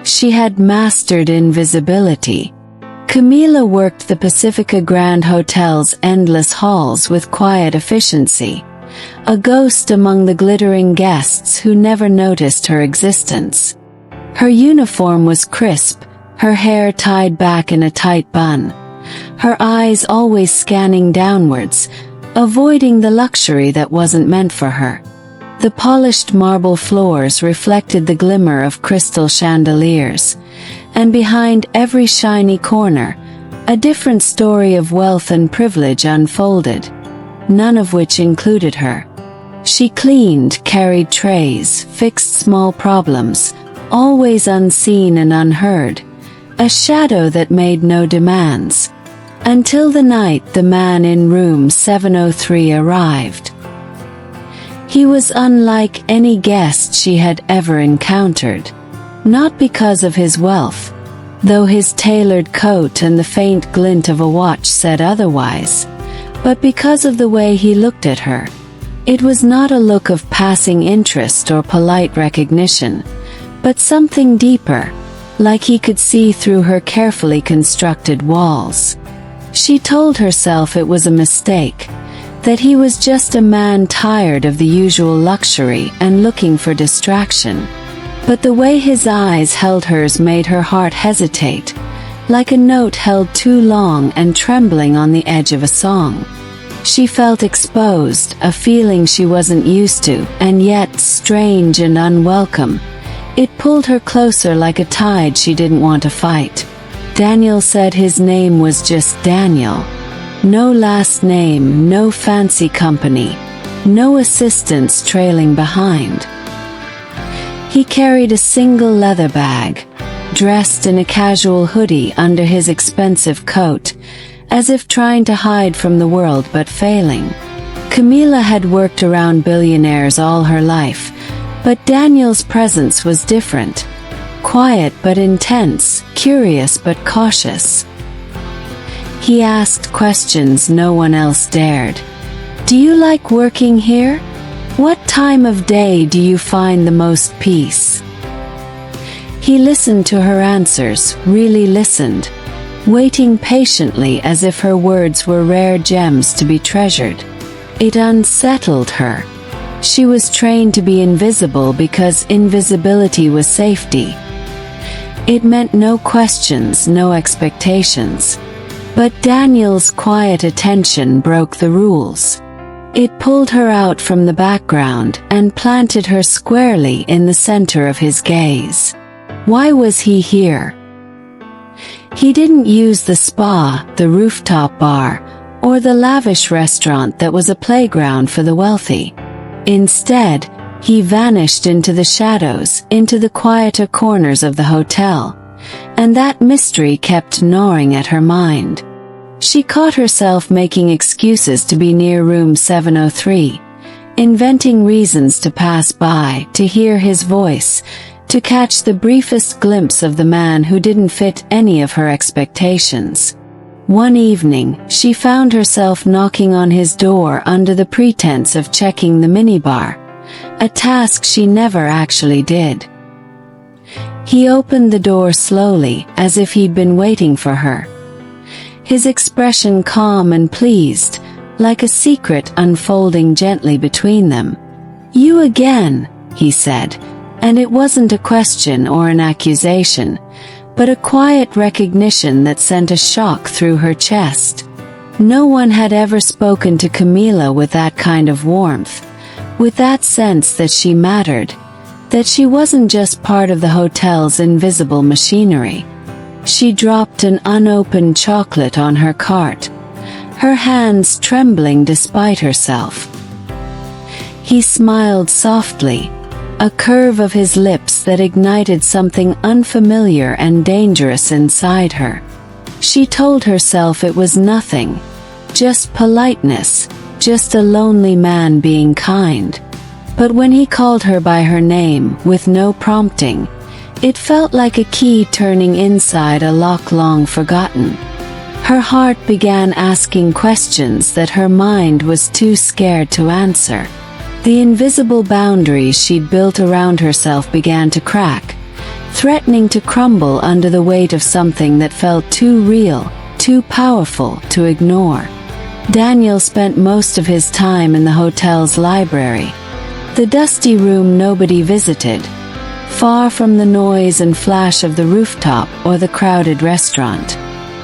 She had mastered invisibility. Camila worked the Pacifica Grand Hotel's endless halls with quiet efficiency, a ghost among the glittering guests who never noticed her existence. Her uniform was crisp, her hair tied back in a tight bun, her eyes always scanning downwards, avoiding the luxury that wasn't meant for her. The polished marble floors reflected the glimmer of crystal chandeliers, and behind every shiny corner, a different story of wealth and privilege unfolded, none of which included her. She cleaned, carried trays, fixed small problems, always unseen and unheard, a shadow that made no demands. Until the night the man in room 703 arrived. He was unlike any guest she had ever encountered. Not because of his wealth, though his tailored coat and the faint glint of a watch said otherwise, but because of the way he looked at her. It was not a look of passing interest or polite recognition, but something deeper, like he could see through her carefully constructed walls. She told herself it was a mistake, that he was just a man tired of the usual luxury and looking for distraction. But the way his eyes held hers made her heart hesitate, like a note held too long and trembling on the edge of a song. She felt exposed, a feeling she wasn't used to, and yet strange and unwelcome. It pulled her closer like a tide she didn't want to fight. Daniel said his name was just Daniel. No last name, no fancy company, no assistants trailing behind. He carried a single leather bag, dressed in a casual hoodie under his expensive coat, as if trying to hide from the world but failing. Camila had worked around billionaires all her life, but Daniel's presence was different. Quiet but intense, curious but cautious. He asked questions no one else dared. "Do you like working here? What time of day do you find the most peace?" He listened to her answers, really listened, waiting patiently as if her words were rare gems to be treasured. It unsettled her. She was trained to be invisible because invisibility was safety. It meant no questions, no expectations. But Daniel's quiet attention broke the rules. It pulled her out from the background and planted her squarely in the center of his gaze. Why was he here? He didn't use the spa, the rooftop bar, or the lavish restaurant that was a playground for the wealthy. Instead, he vanished into the shadows, into the quieter corners of the hotel, and that mystery kept gnawing at her mind. She caught herself making excuses to be near room 703, inventing reasons to pass by, to hear his voice, to catch the briefest glimpse of the man who didn't fit any of her expectations. One evening, she found herself knocking on his door under the pretense of checking the minibar, a task she never actually did. He opened the door slowly, as if he'd been waiting for her. His expression calm and pleased, like a secret unfolding gently between them. "You again," he said, and it wasn't a question or an accusation, but a quiet recognition that sent a shock through her chest. No one had ever spoken to Camila with that kind of warmth, with that sense that she mattered, that she wasn't just part of the hotel's invisible machinery. She dropped an unopened chocolate on her cart, her hands trembling despite herself. He smiled softly, a curve of his lips that ignited something unfamiliar and dangerous inside her. She told herself it was nothing, just politeness, just a lonely man being kind. But when he called her by her name, with no prompting, it felt like a key turning inside a lock long forgotten. Her heart began asking questions that her mind was too scared to answer. The invisible boundaries she'd built around herself began to crack, threatening to crumble under the weight of something that felt too real, too powerful to ignore. Daniel spent most of his time in the hotel's library, the dusty room nobody visited, far from the noise and flash of the rooftop or the crowded restaurant.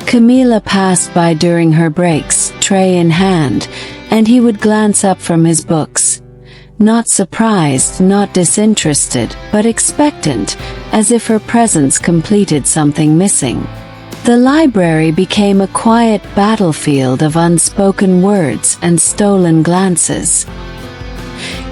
Camila passed by during her breaks, tray in hand, and he would glance up from his books. Not surprised, not disinterested, but expectant, as if her presence completed something missing. The library became a quiet battlefield of unspoken words and stolen glances.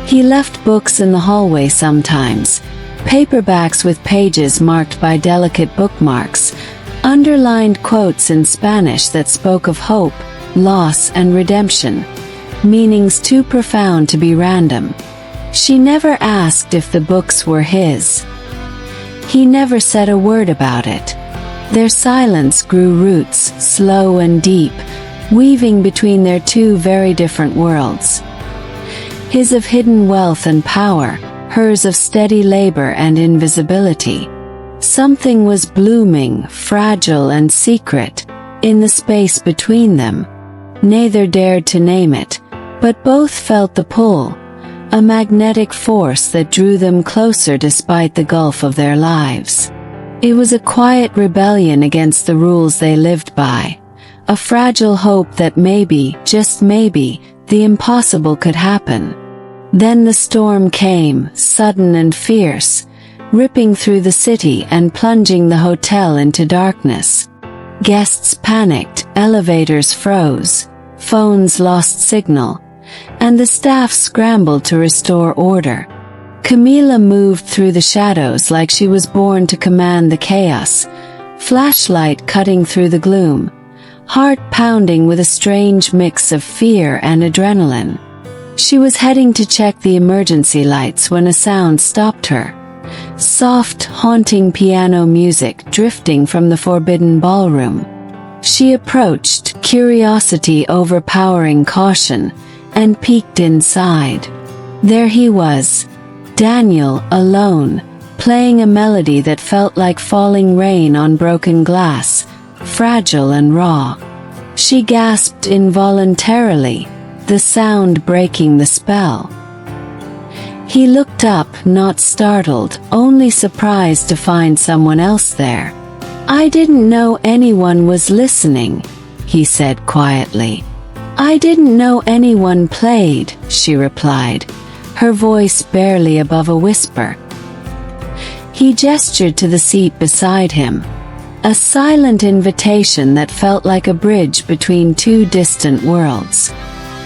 He left books in the hallway sometimes, paperbacks with pages marked by delicate bookmarks, underlined quotes in Spanish that spoke of hope, loss, and redemption, meanings too profound to be random. She never asked if the books were his. He never said a word about it. Their silence grew roots, slow and deep, weaving between their two very different worlds. His of hidden wealth and power, hers of steady labor and invisibility. Something was blooming, fragile and secret, in the space between them. Neither dared to name it, but both felt the pull, a magnetic force that drew them closer despite the gulf of their lives. It was a quiet rebellion against the rules they lived by, a fragile hope that maybe, just maybe, the impossible could happen. Then the storm came, sudden and fierce, ripping through the city and plunging the hotel into darkness. Guests panicked, elevators froze, phones lost signal, and the staff scrambled to restore order. Camila moved through the shadows like she was born to command the chaos, flashlight cutting through the gloom, heart pounding with a strange mix of fear and adrenaline. She was heading to check the emergency lights when a sound stopped her. Soft, haunting piano music drifting from the forbidden ballroom. She approached, curiosity overpowering caution, and peeked inside. There he was, Daniel, alone, playing a melody that felt like falling rain on broken glass, fragile and raw. She gasped involuntarily, the sound breaking the spell. He looked up, not startled, only surprised to find someone else there. "I didn't know anyone was listening," he said quietly. "I didn't know anyone played," she replied, her voice barely above a whisper. He gestured to the seat beside him, a silent invitation that felt like a bridge between two distant worlds.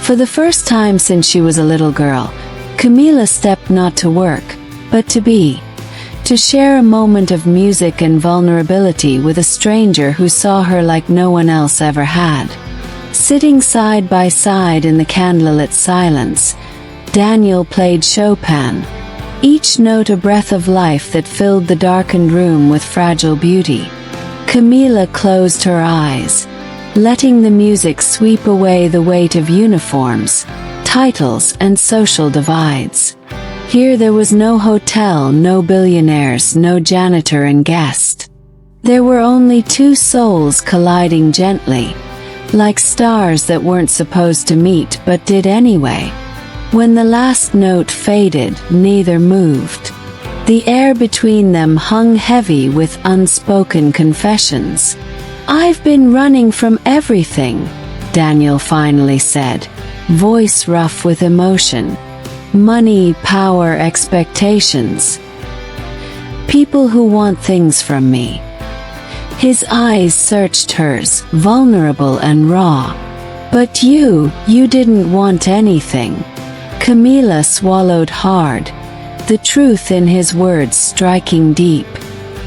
For the first time since she was a little girl, Camila stepped not to work, but to be. To share a moment of music and vulnerability with a stranger who saw her like no one else ever had. Sitting side by side in the candlelit silence, Daniel played Chopin, each note a breath of life that filled the darkened room with fragile beauty. Camila closed her eyes, letting the music sweep away the weight of uniforms, titles, and social divides. Here there was no hotel, no billionaires, no janitor and guest. There were only two souls colliding gently, like stars that weren't supposed to meet but did anyway. When the last note faded, neither moved. The air between them hung heavy with unspoken confessions. "I've been running from everything," Daniel finally said, voice rough with emotion. "Money, power, expectations. People who want things from me." His eyes searched hers, vulnerable and raw. "But you didn't want anything." Camila swallowed hard, the truth in his words striking deep.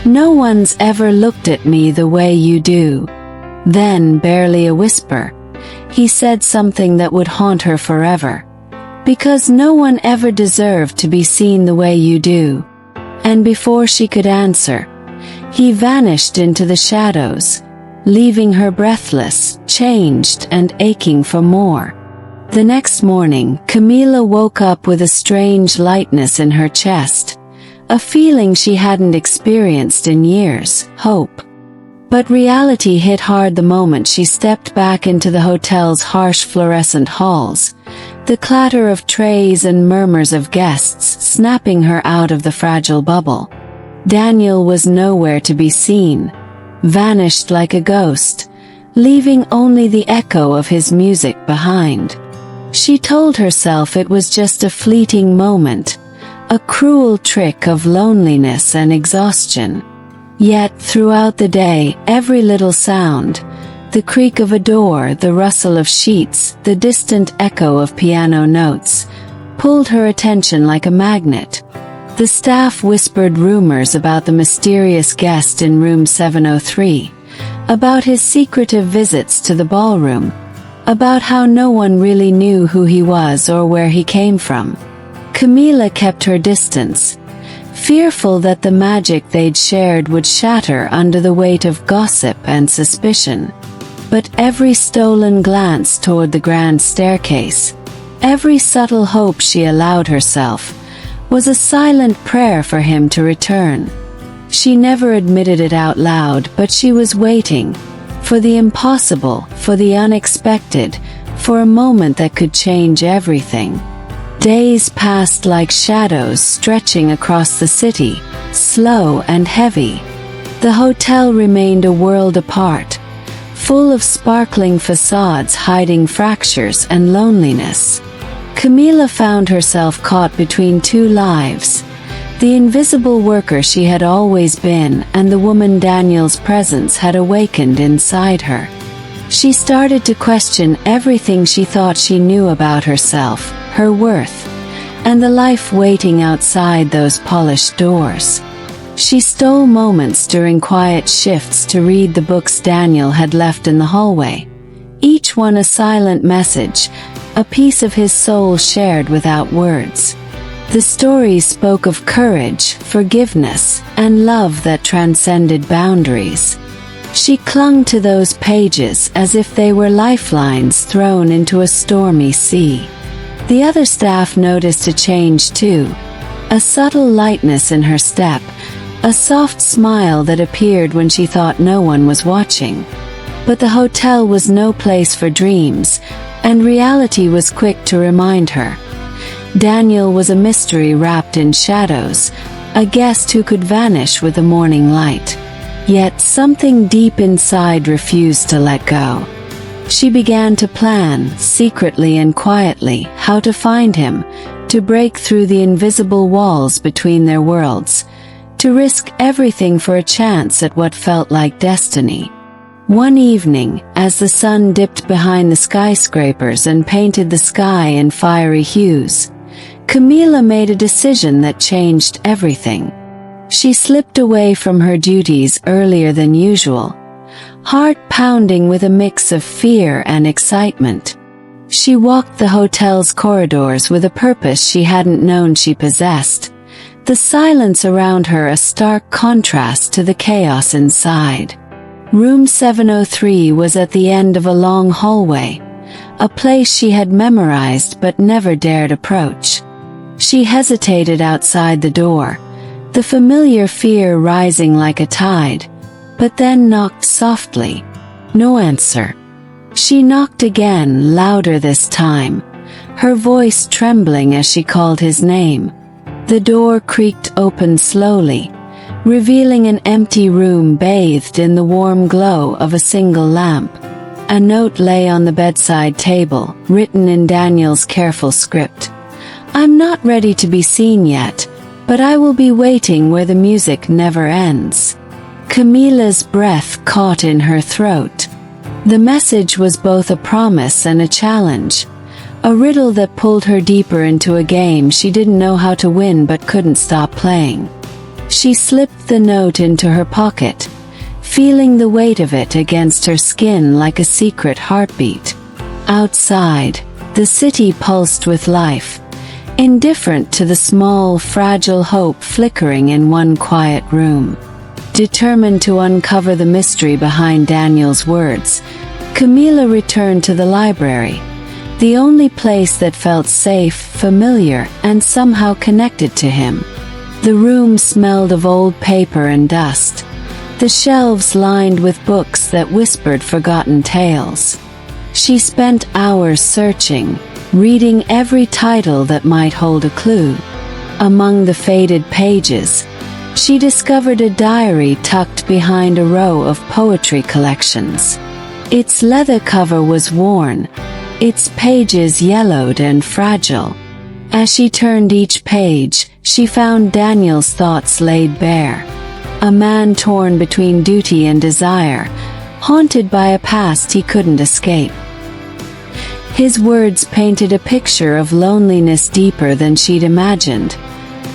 "No one's ever looked at me the way you do." Then, barely a whisper, he said something that would haunt her forever. "Because no one ever deserved to be seen the way you do." And before she could answer, he vanished into the shadows, leaving her breathless, changed, and aching for more. The next morning, Camila woke up with a strange lightness in her chest, a feeling she hadn't experienced in years, hope. But reality hit hard the moment she stepped back into the hotel's harsh fluorescent halls, the clatter of trays and murmurs of guests snapping her out of the fragile bubble. Daniel was nowhere to be seen, vanished like a ghost, leaving only the echo of his music behind. She told herself it was just a fleeting moment, a cruel trick of loneliness and exhaustion. Yet, throughout the day, every little sound, the creak of a door, the rustle of sheets, the distant echo of piano notes, pulled her attention like a magnet. The staff whispered rumors about the mysterious guest in room 703, about his secretive visits to the ballroom, about how no one really knew who he was or where he came from. Camila kept her distance, fearful that the magic they'd shared would shatter under the weight of gossip and suspicion. But every stolen glance toward the grand staircase, every subtle hope she allowed herself, was a silent prayer for him to return. She never admitted it out loud, but she was waiting, for the impossible, for the unexpected, for a moment that could change everything. Days passed like shadows stretching across the city, slow and heavy. The hotel remained a world apart, full of sparkling facades hiding fractures and loneliness. Camila found herself caught between two lives, the invisible worker she had always been and the woman Daniel's presence had awakened inside her. She started to question everything she thought she knew about herself, her worth, and the life waiting outside those polished doors. She stole moments during quiet shifts to read the books Daniel had left in the hallway, each one a silent message, a piece of his soul shared without words. The stories spoke of courage, forgiveness, and love that transcended boundaries. She clung to those pages as if they were lifelines thrown into a stormy sea. The other staff noticed a change too, a subtle lightness in her step, a soft smile that appeared when she thought no one was watching. But the hotel was no place for dreams, and reality was quick to remind her. Daniel was a mystery wrapped in shadows, a guest who could vanish with the morning light. Yet something deep inside refused to let go. She began to plan, secretly and quietly, how to find him, to break through the invisible walls between their worlds, to risk everything for a chance at what felt like destiny. One evening, as the sun dipped behind the skyscrapers and painted the sky in fiery hues, Camila made a decision that changed everything. She slipped away from her duties earlier than usual, heart pounding with a mix of fear and excitement. She walked the hotel's corridors with a purpose she hadn't known she possessed, the silence around her a stark contrast to the chaos inside. Room 703 was at the end of a long hallway, a place she had memorized but never dared approach. She hesitated outside the door, the familiar fear rising like a tide, but then knocked softly. No answer. She knocked again, louder this time, her voice trembling as she called his name. The door creaked open slowly, revealing an empty room bathed in the warm glow of a single lamp. A note lay on the bedside table, written in Daniel's careful script. "I'm not ready to be seen yet, but I will be waiting where the music never ends." Camila's breath caught in her throat. The message was both a promise and a challenge, a riddle that pulled her deeper into a game she didn't know how to win but couldn't stop playing. She slipped the note into her pocket, feeling the weight of it against her skin like a secret heartbeat. Outside, the city pulsed with life, indifferent to the small, fragile hope flickering in one quiet room. Determined to uncover the mystery behind Daniel's words, Camila returned to the library, the only place that felt safe, familiar, and somehow connected to him. The room smelled of old paper and dust, the shelves lined with books that whispered forgotten tales. She spent hours searching, reading every title that might hold a clue. Among the faded pages, she discovered a diary tucked behind a row of poetry collections. Its leather cover was worn, its pages yellowed and fragile. As she turned each page, she found Daniel's thoughts laid bare. A man torn between duty and desire, haunted by a past he couldn't escape. His words painted a picture of loneliness deeper than she'd imagined,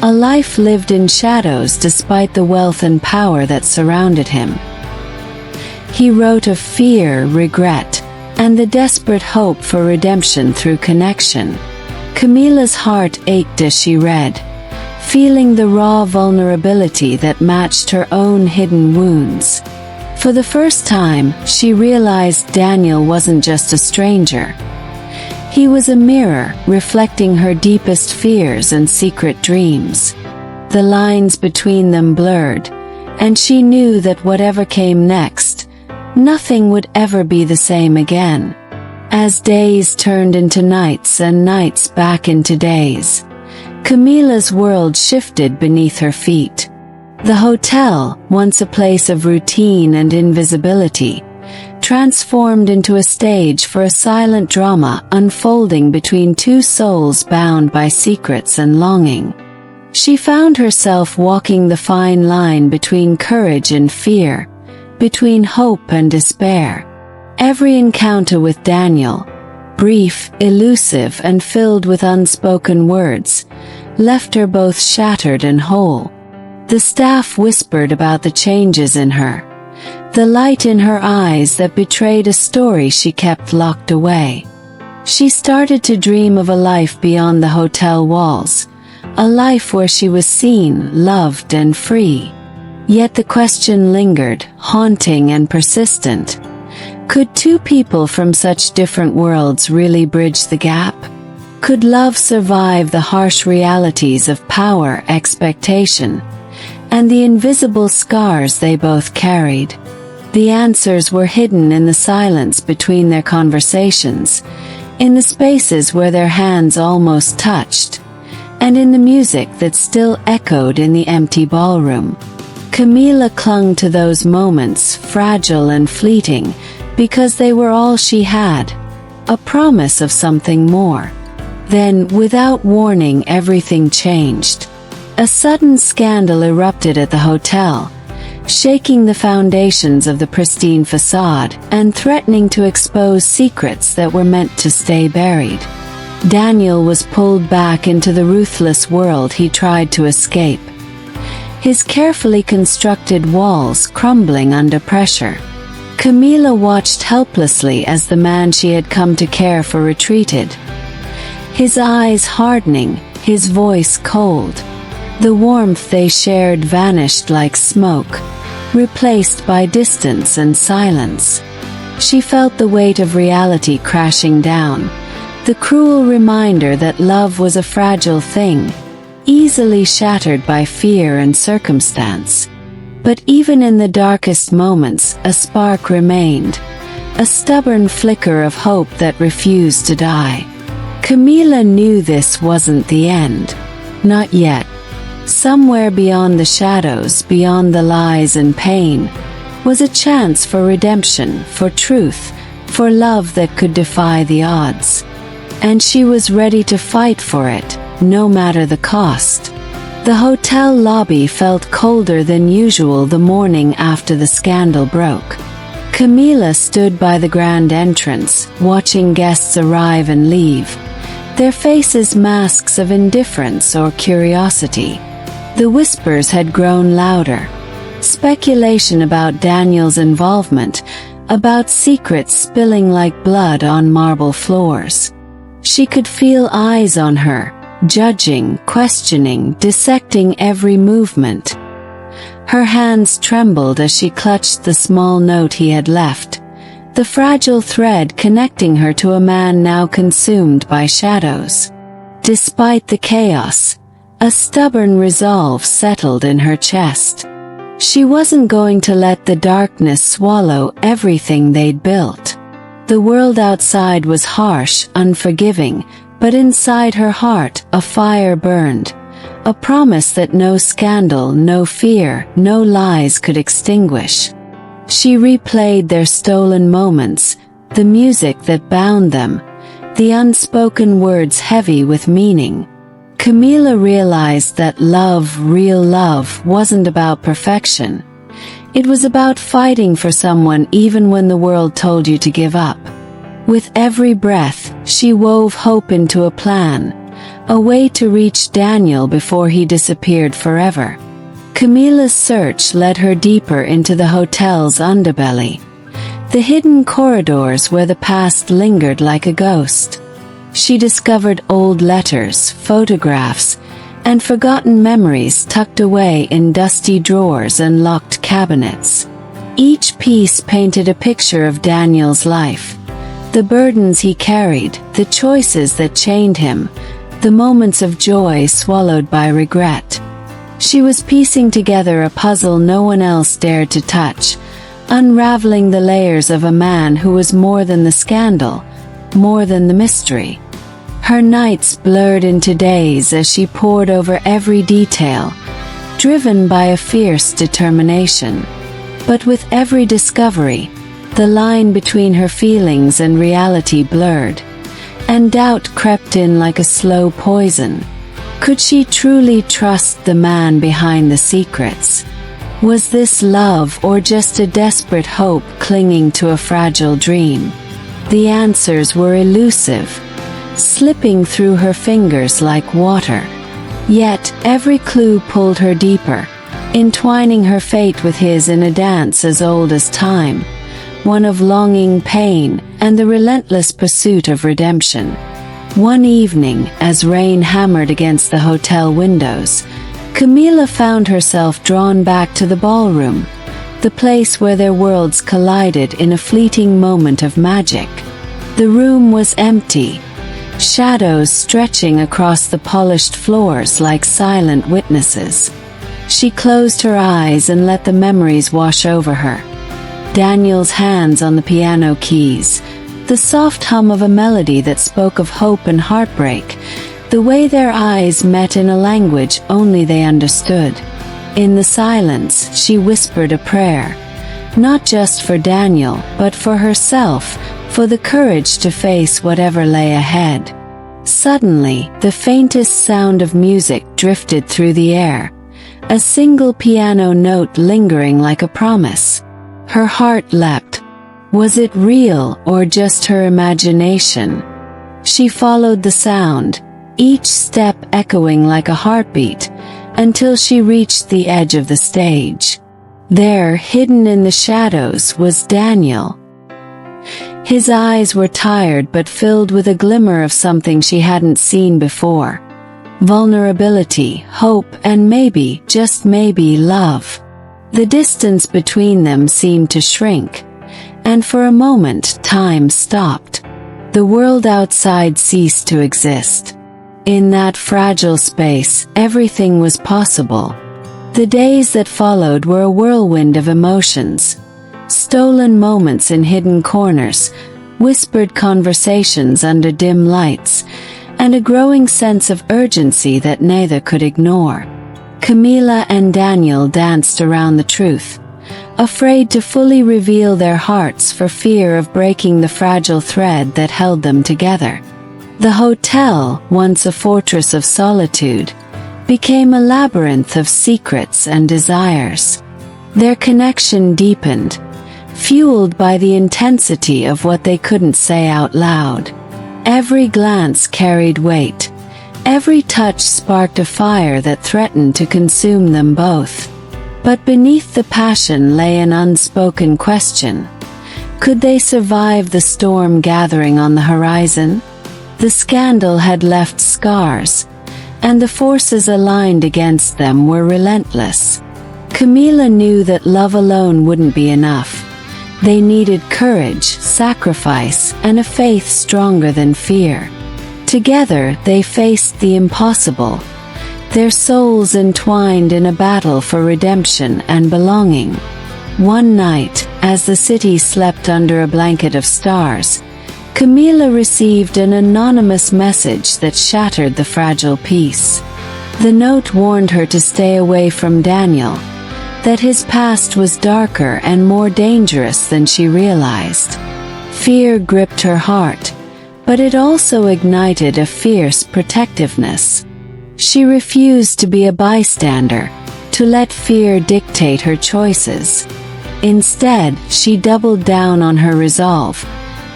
a life lived in shadows despite the wealth and power that surrounded him. He wrote of fear, regret, and the desperate hope for redemption through connection. Camila's heart ached as she read, feeling the raw vulnerability that matched her own hidden wounds. For the first time, she realized Daniel wasn't just a stranger. He was a mirror, reflecting her deepest fears and secret dreams. The lines between them blurred, and she knew that whatever came next, nothing would ever be the same again. As days turned into nights and nights back into days, Camila's world shifted beneath her feet. The hotel, once a place of routine and invisibility, transformed into a stage for a silent drama unfolding between two souls bound by secrets and longing. She found herself walking the fine line between courage and fear, between hope and despair. Every encounter with Daniel, brief, elusive, and filled with unspoken words, left her both shattered and whole. The staff whispered about the changes in her, the light in her eyes that betrayed a story she kept locked away. She started to dream of a life beyond the hotel walls, a life where she was seen, loved, and free. Yet the question lingered, haunting and persistent. Could two people from such different worlds really bridge the gap? Could love survive the harsh realities of power, expectation, and the invisible scars they both carried? The answers were hidden in the silence between their conversations, in the spaces where their hands almost touched, and in the music that still echoed in the empty ballroom. Camila clung to those moments, fragile and fleeting, because they were all she had, a promise of something more. Then, without warning, everything changed. A sudden scandal erupted at the hotel, shaking the foundations of the pristine facade and threatening to expose secrets that were meant to stay buried. Daniel was pulled back into the ruthless world he tried to escape, his carefully constructed walls crumbling under pressure. Camila watched helplessly as the man she had come to care for retreated, his eyes hardening, his voice cold. The warmth they shared vanished like smoke, replaced by distance and silence. She felt the weight of reality crashing down, the cruel reminder that love was a fragile thing, easily shattered by fear and circumstance. But even in the darkest moments, a spark remained, a stubborn flicker of hope that refused to die. Camila knew this wasn't the end. Not yet. Somewhere beyond the shadows, beyond the lies and pain, was a chance for redemption, for truth, for love that could defy the odds. And she was ready to fight for it, no matter the cost. The hotel lobby felt colder than usual the morning after the scandal broke. Camila stood by the grand entrance, watching guests arrive and leave, their faces masks of indifference or curiosity. The whispers had grown louder. Speculation about Daniel's involvement, about secrets spilling like blood on marble floors. She could feel eyes on her, judging, questioning, dissecting every movement. Her hands trembled as she clutched the small note he had left, the fragile thread connecting her to a man now consumed by shadows. Despite the chaos, A stubborn resolve settled in her chest. She wasn't going to let the darkness swallow everything they'd built. The world outside was harsh, unforgiving, but inside her heart, a fire burned. A promise that no scandal, no fear, no lies could extinguish. She replayed their stolen moments, the music that bound them, the unspoken words heavy with meaning. Camila realized that love, real love, wasn't about perfection. It was about fighting for someone even when the world told you to give up. With every breath, she wove hope into a plan, a way to reach Daniel before he disappeared forever. Camila's search led her deeper into the hotel's underbelly, the hidden corridors where the past lingered like a ghost. She discovered old letters, photographs, and forgotten memories tucked away in dusty drawers and locked cabinets. Each piece painted a picture of Daniel's life, the burdens he carried, the choices that chained him, the moments of joy swallowed by regret. She was piecing together a puzzle no one else dared to touch, unraveling the layers of a man who was more than the scandal, more than the mystery. Her nights blurred into days as she pored over every detail, driven by a fierce determination. But with every discovery, the line between her feelings and reality blurred, and doubt crept in like a slow poison. Could she truly trust the man behind the secrets? Was this love or just a desperate hope clinging to a fragile dream? The answers were elusive, slipping through her fingers like water. Yet, every clue pulled her deeper, entwining her fate with his in a dance as old as time, one of longing, pain, and the relentless pursuit of redemption. One evening, as rain hammered against the hotel windows, Camila found herself drawn back to the ballroom, the place where their worlds collided in a fleeting moment of magic. The room was empty, shadows stretching across the polished floors like silent witnesses. She closed her eyes and let the memories wash over her. Daniel's hands on the piano keys, the soft hum of a melody that spoke of hope and heartbreak, the way their eyes met in a language only they understood. In the silence, she whispered a prayer, not just for Daniel, but for herself, for the courage to face whatever lay ahead. Suddenly, the faintest sound of music drifted through the air, a single piano note lingering like a promise. Her heart leapt. Was it real or just her imagination? She followed the sound, each step echoing like a heartbeat, until she reached the edge of the stage. There, hidden in the shadows, was Daniel. His eyes were tired but filled with a glimmer of something she hadn't seen before. Vulnerability, hope, and maybe, just maybe, love. The distance between them seemed to shrink, and for a moment time stopped. The world outside ceased to exist. In that fragile space, everything was possible. The days that followed were a whirlwind of emotions. Stolen moments in hidden corners, whispered conversations under dim lights, and a growing sense of urgency that neither could ignore. Camila and Daniel danced around the truth, afraid to fully reveal their hearts for fear of breaking the fragile thread that held them together. The hotel, once a fortress of solitude, became a labyrinth of secrets and desires. Their connection deepened, fueled by the intensity of what they couldn't say out loud. Every glance carried weight. Every touch sparked a fire that threatened to consume them both. But beneath the passion lay an unspoken question. Could they survive the storm gathering on the horizon? The scandal had left scars, and the forces aligned against them were relentless. Camila knew that love alone wouldn't be enough. They needed courage, sacrifice, and a faith stronger than fear. Together, they faced the impossible. their souls entwined in a battle for redemption and belonging. One night, as the city slept under a blanket of stars, Camila received an anonymous message that shattered the fragile peace. The note warned her to stay away from Daniel, that his past was darker and more dangerous than she realized. Fear gripped her heart, but it also ignited a fierce protectiveness. She refused to be a bystander, to let fear dictate her choices. Instead, she doubled down on her resolve,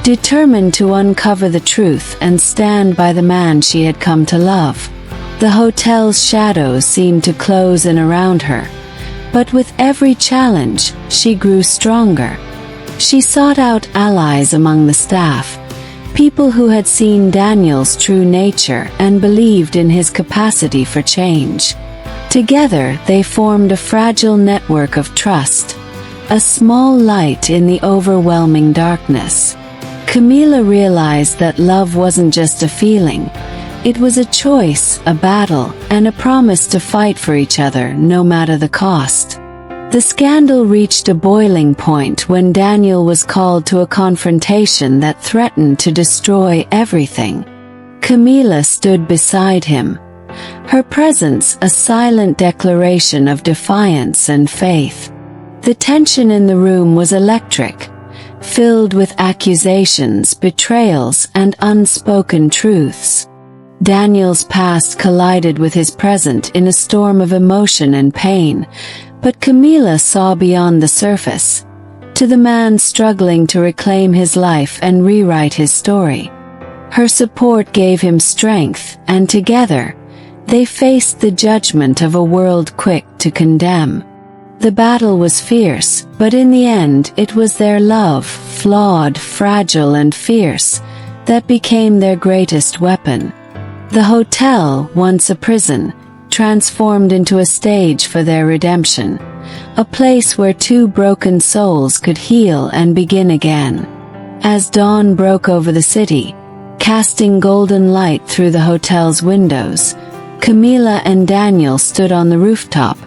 determined to uncover the truth and stand by the man she had come to love. The hotel's shadows seemed to close in around her, but with every challenge, she grew stronger. She sought out allies among the staff, people who had seen Daniel's true nature and believed in his capacity for change. Together, they formed a fragile network of trust, a small light in the overwhelming darkness. Camila realized that love wasn't just a feeling. It was a choice, a battle, and a promise to fight for each other no matter the cost. The scandal reached a boiling point when Daniel was called to a confrontation that threatened to destroy everything. Camila stood beside him, her presence a silent declaration of defiance and faith. The tension in the room was electric, filled with accusations, betrayals, and unspoken truths. Daniel's past collided with his present in a storm of emotion and pain, but Camila saw beyond the surface, to the man struggling to reclaim his life and rewrite his story. Her support gave him strength, and together, they faced the judgment of a world quick to condemn. The battle was fierce, but in the end it was their love, flawed, fragile, and fierce, that became their greatest weapon. The hotel, once a prison, transformed into a stage for their redemption, a place where two broken souls could heal and begin again. As dawn broke over the city, casting golden light through the hotel's windows, Camila and Daniel stood on the rooftop,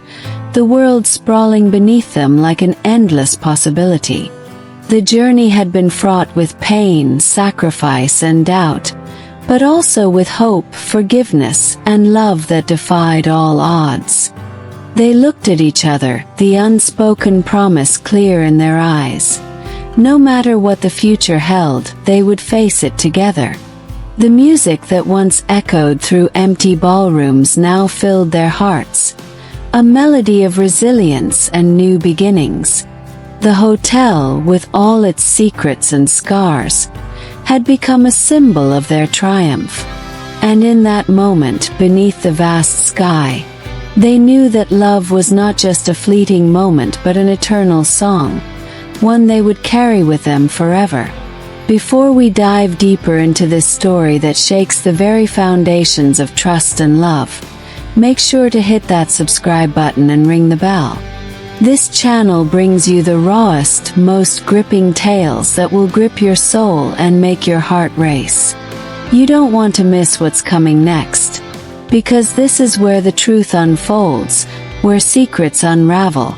the world sprawling beneath them like an endless possibility. The journey had been fraught with pain, sacrifice, and doubt, but also with hope, forgiveness, and love that defied all odds. They looked at each other, the unspoken promise clear in their eyes. No matter what the future held, they would face it together. The music that once echoed through empty ballrooms now filled their hearts, a melody of resilience and new beginnings. The hotel, with all its secrets and scars, had become a symbol of their triumph. And in that moment, beneath the vast sky, they knew that love was not just a fleeting moment but an eternal song, one they would carry with them forever. Before we dive deeper into this story that shakes the very foundations of trust and love, make sure to hit that subscribe button and ring the bell. This channel brings you the rawest, most gripping tales that will grip your soul and make your heart race. You don't want to miss what's coming next, because this is where the truth unfolds, where secrets unravel,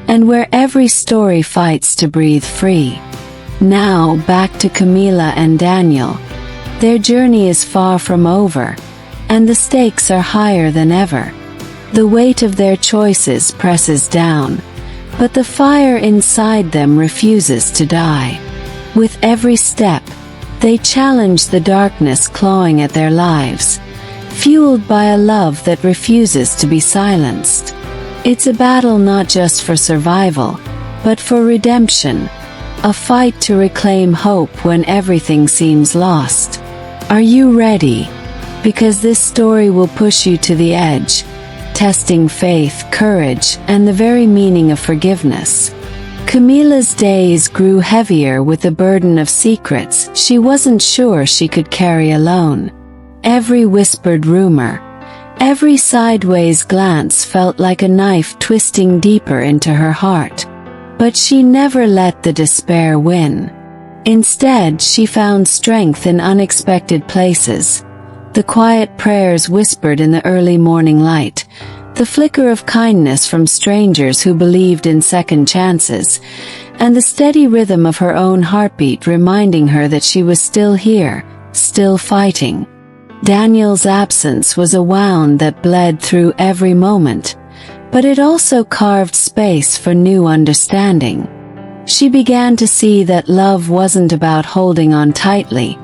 and where every story fights to breathe free. Now, back to Camila and Daniel. Their journey is far from over, and the stakes are higher than ever. The weight of their choices presses down, but the fire inside them refuses to die. With every step, they challenge the darkness clawing at their lives, fueled by a love that refuses to be silenced. It's a battle not just for survival, but for redemption, a fight to reclaim hope when everything seems lost. Are you ready? Because this story will push you to the edge, testing faith, courage, and the very meaning of forgiveness. Camila's days grew heavier with the burden of secrets she wasn't sure she could carry alone. Every whispered rumor, every sideways glance felt like a knife twisting deeper into her heart. But she never let the despair win. Instead, she found strength in unexpected places, The quiet prayers whispered in the early morning light, the flicker of kindness from strangers who believed in second chances, and the steady rhythm of her own heartbeat reminding her that she was still here, still fighting. Daniel's absence was a wound that bled through every moment, but it also carved space for new understanding. She began to see that love wasn't about holding on tightly,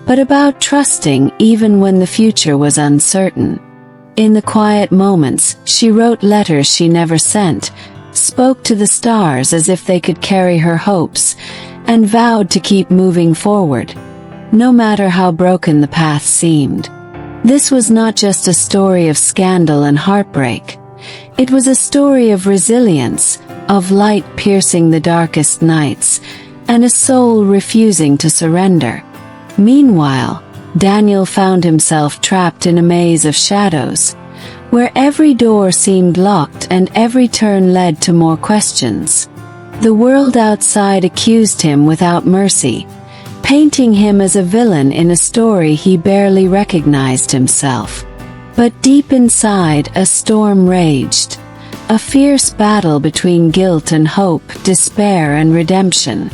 but about trusting even when the future was uncertain. In the quiet moments, she wrote letters she never sent, spoke to the stars as if they could carry her hopes, and vowed to keep moving forward, no matter how broken the path seemed. This was not just a story of scandal and heartbreak. It was a story of resilience, of light piercing the darkest nights, and a soul refusing to surrender. Meanwhile, Daniel found himself trapped in a maze of shadows, where every door seemed locked and every turn led to more questions. The world outside accused him without mercy, painting him as a villain in a story he barely recognized himself. But deep inside, a storm raged, a fierce battle between guilt and hope, despair and redemption.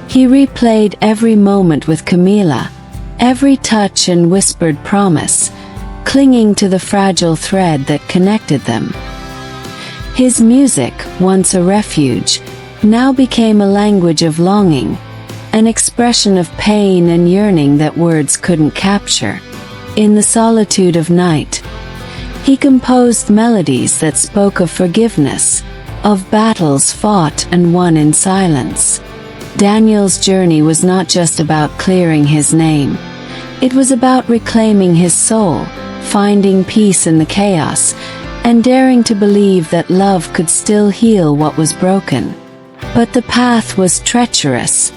He replayed every moment with Camila, every touch and whispered promise, clinging to the fragile thread that connected them. His music, once a refuge, now became a language of longing, an expression of pain and yearning that words couldn't capture. In the solitude of night, he composed melodies that spoke of forgiveness, of battles fought and won in silence. Daniel's journey was not just about clearing his name. It was about reclaiming his soul, finding peace in the chaos, and daring to believe that love could still heal what was broken. But the path was treacherous,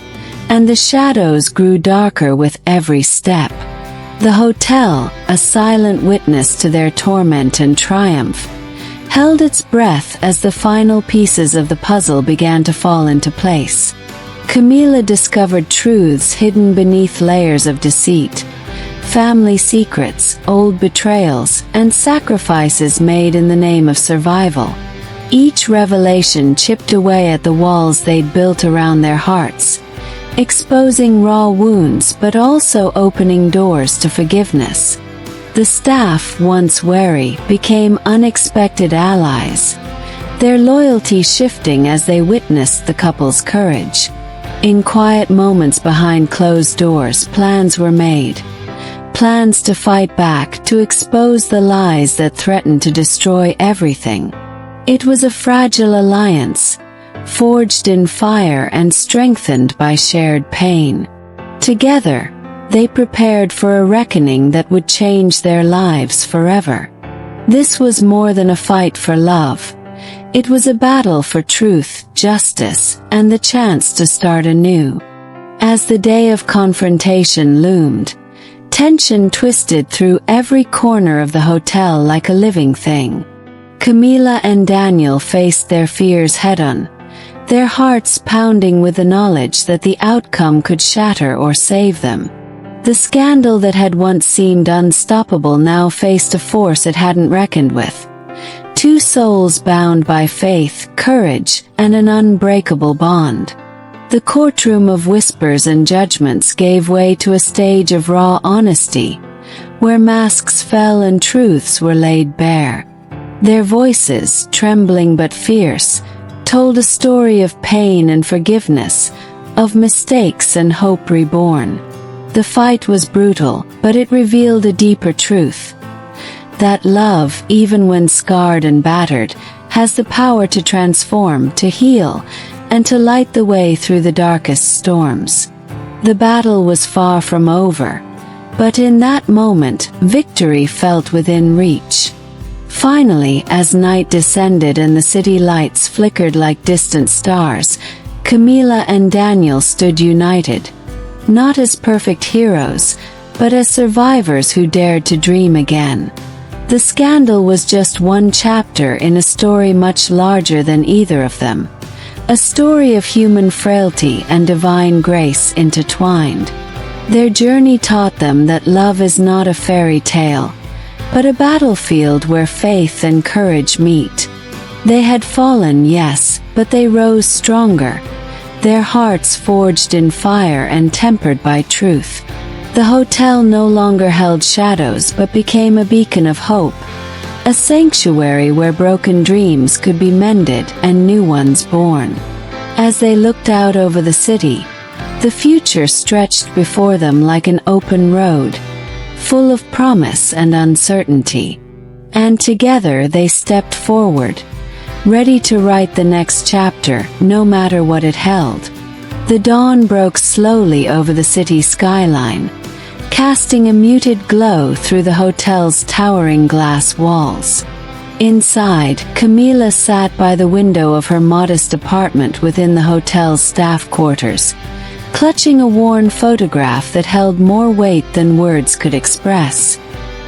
and the shadows grew darker with every step. The hotel, a silent witness to their torment and triumph, held its breath as the final pieces of the puzzle began to fall into place. Camila discovered truths hidden beneath layers of deceit, family secrets, old betrayals, and sacrifices made in the name of survival. Each revelation chipped away at the walls they'd built around their hearts, exposing raw wounds but also opening doors to forgiveness. The staff, once wary, became unexpected allies, their loyalty shifting as they witnessed the couple's courage. In quiet moments behind closed doors, plans were made. Plans to fight back, to expose the lies that threatened to destroy everything. It was a fragile alliance, forged in fire and strengthened by shared pain. Together, they prepared for a reckoning that would change their lives forever. This was more than a fight for love. It was a battle for truth, justice, and the chance to start anew. As the day of confrontation loomed, tension twisted through every corner of the hotel like a living thing. Camila and Daniel faced their fears head-on, their hearts pounding with the knowledge that the outcome could shatter or save them. The scandal that had once seemed unstoppable now faced a force it hadn't reckoned with. Two souls bound by faith, courage, and an unbreakable bond. The courtroom of whispers and judgments gave way to a stage of raw honesty, where masks fell and truths were laid bare. Their voices, trembling but fierce, told a story of pain and forgiveness, of mistakes and hope reborn. The fight was brutal, but it revealed a deeper truth. That love, even when scarred and battered, has the power to transform, to heal, and to light the way through the darkest storms. The battle was far from over, but in that moment, victory felt within reach. Finally, as night descended and the city lights flickered like distant stars, Camila and Daniel stood united, not as perfect heroes, but as survivors who dared to dream again. The scandal was just one chapter in a story much larger than either of them, a story of human frailty and divine grace intertwined. Their journey taught them that love is not a fairy tale, but a battlefield where faith and courage meet. They had fallen, yes, but they rose stronger, their hearts forged in fire and tempered by truth. The hotel no longer held shadows but became a beacon of hope, a sanctuary where broken dreams could be mended and new ones born. As they looked out over the city, the future stretched before them like an open road, full of promise and uncertainty. And together they stepped forward, ready to write the next chapter, no matter what it held. The dawn broke slowly over the city skyline, casting a muted glow through the hotel's towering glass walls. Inside, Camila sat by the window of her modest apartment within the hotel's staff quarters, clutching a worn photograph that held more weight than words could express.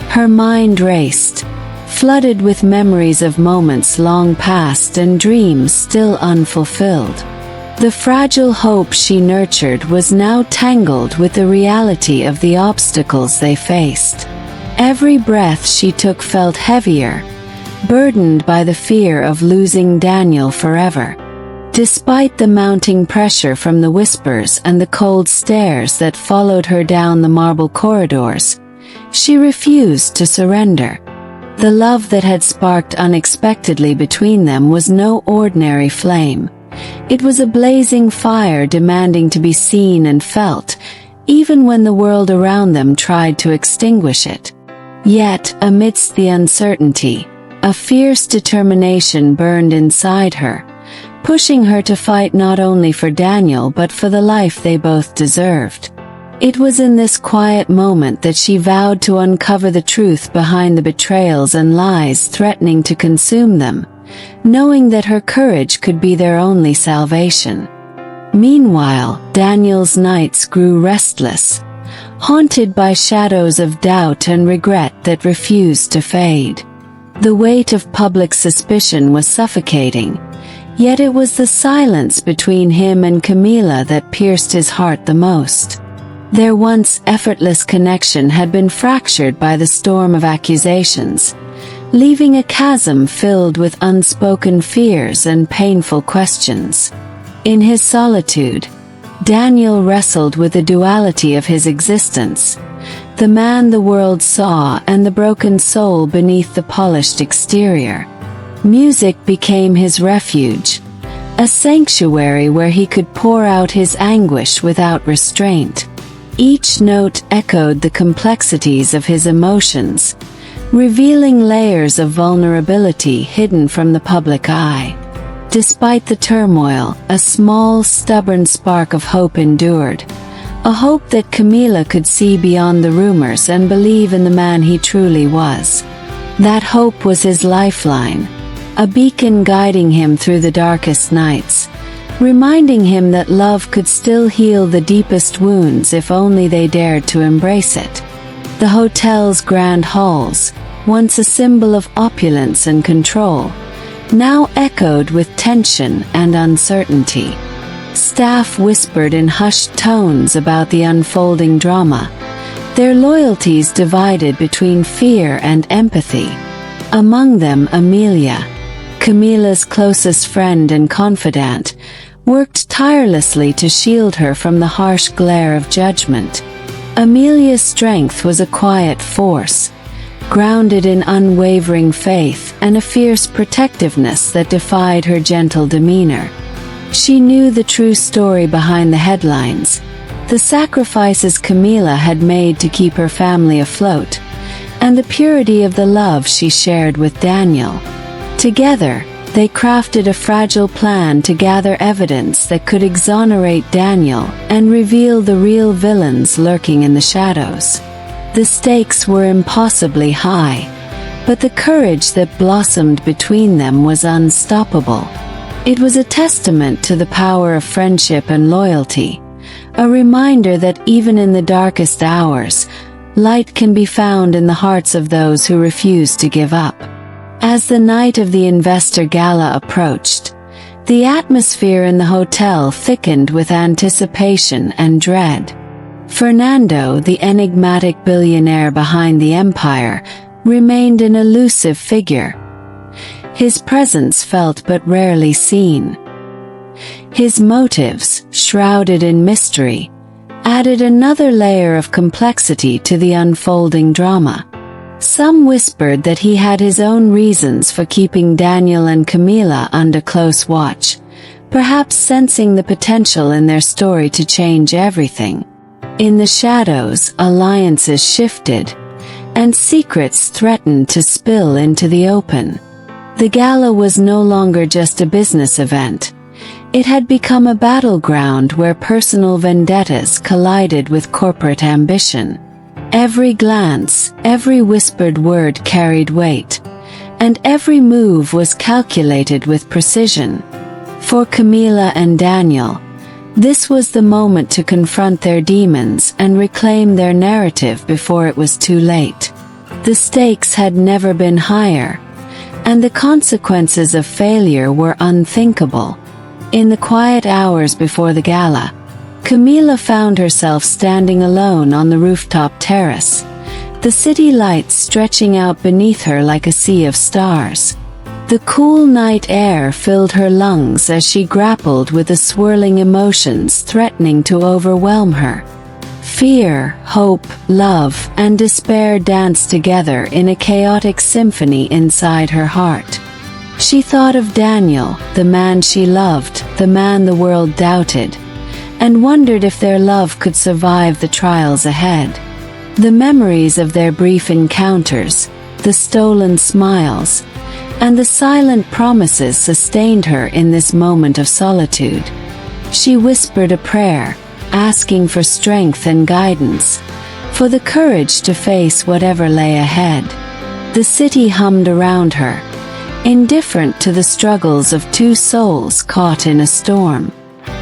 Her mind raced, flooded with memories of moments long past and dreams still unfulfilled. The fragile hope she nurtured was now tangled with the reality of the obstacles they faced. Every breath she took felt heavier, burdened by the fear of losing Daniel forever. Despite the mounting pressure from the whispers and the cold stares that followed her down the marble corridors, she refused to surrender. The love that had sparked unexpectedly between them was no ordinary flame. It was a blazing fire demanding to be seen and felt, even when the world around them tried to extinguish it. Yet, amidst the uncertainty, a fierce determination burned inside her, pushing her to fight not only for Daniel but for the life they both deserved. It was in this quiet moment that she vowed to uncover the truth behind the betrayals and lies threatening to consume them, knowing that her courage could be their only salvation. Meanwhile, Daniel's nights grew restless, haunted by shadows of doubt and regret that refused to fade. The weight of public suspicion was suffocating, yet it was the silence between him and Camila that pierced his heart the most. Their once effortless connection had been fractured by the storm of accusations, leaving a chasm filled with unspoken fears and painful questions. In his solitude, Daniel wrestled with the duality of his existence, the man the world saw and the broken soul beneath the polished exterior. Music became his refuge, a sanctuary where he could pour out his anguish without restraint. Each note echoed the complexities of his emotions, revealing layers of vulnerability hidden from the public eye. Despite the turmoil, a small, stubborn spark of hope endured, a hope that Camila could see beyond the rumors and believe in the man he truly was. That hope was his lifeline, a beacon guiding him through the darkest nights, reminding him that love could still heal the deepest wounds if only they dared to embrace it. The hotel's grand halls, once a symbol of opulence and control, now echoed with tension and uncertainty. Staff whispered in hushed tones about the unfolding drama, their loyalties divided between fear and empathy. Among them, Amelia, Camila's closest friend and confidant, worked tirelessly to shield her from the harsh glare of judgment. Amelia's strength was a quiet force, grounded in unwavering faith and a fierce protectiveness that defied her gentle demeanor. She knew the true story behind the headlines, the sacrifices Camila had made to keep her family afloat, and the purity of the love she shared with Daniel. Together, they crafted a fragile plan to gather evidence that could exonerate Daniel and reveal the real villains lurking in the shadows. The stakes were impossibly high, but the courage that blossomed between them was unstoppable. It was a testament to the power of friendship and loyalty, a reminder that even in the darkest hours, light can be found in the hearts of those who refuse to give up. As the night of the investor gala approached, the atmosphere in the hotel thickened with anticipation and dread. Fernando, the enigmatic billionaire behind the empire, remained an elusive figure. His presence felt but rarely seen. His motives, shrouded in mystery, added another layer of complexity to the unfolding drama. Some whispered that he had his own reasons for keeping Daniel and Camila under close watch, perhaps sensing the potential in their story to change everything. In the shadows, alliances shifted, and secrets threatened to spill into the open. The gala was no longer just a business event. It had become a battleground where personal vendettas collided with corporate ambition. Every glance, every whispered word carried weight, and every move was calculated with precision. For Camila and Daniel, this was the moment to confront their demons and reclaim their narrative before it was too late. The stakes had never been higher, and the consequences of failure were unthinkable. In the quiet hours before the gala, Camila found herself standing alone on the rooftop terrace, the city lights stretching out beneath her like a sea of stars. The cool night air filled her lungs as she grappled with the swirling emotions threatening to overwhelm her. Fear, hope, love, and despair danced together in a chaotic symphony inside her heart. She thought of Daniel, the man she loved, the man the world doubted, and wondered if their love could survive the trials ahead. The memories of their brief encounters, the stolen smiles, and the silent promises sustained her in this moment of solitude. She whispered a prayer, asking for strength and guidance, for the courage to face whatever lay ahead. The city hummed around her, indifferent to the struggles of two souls caught in a storm.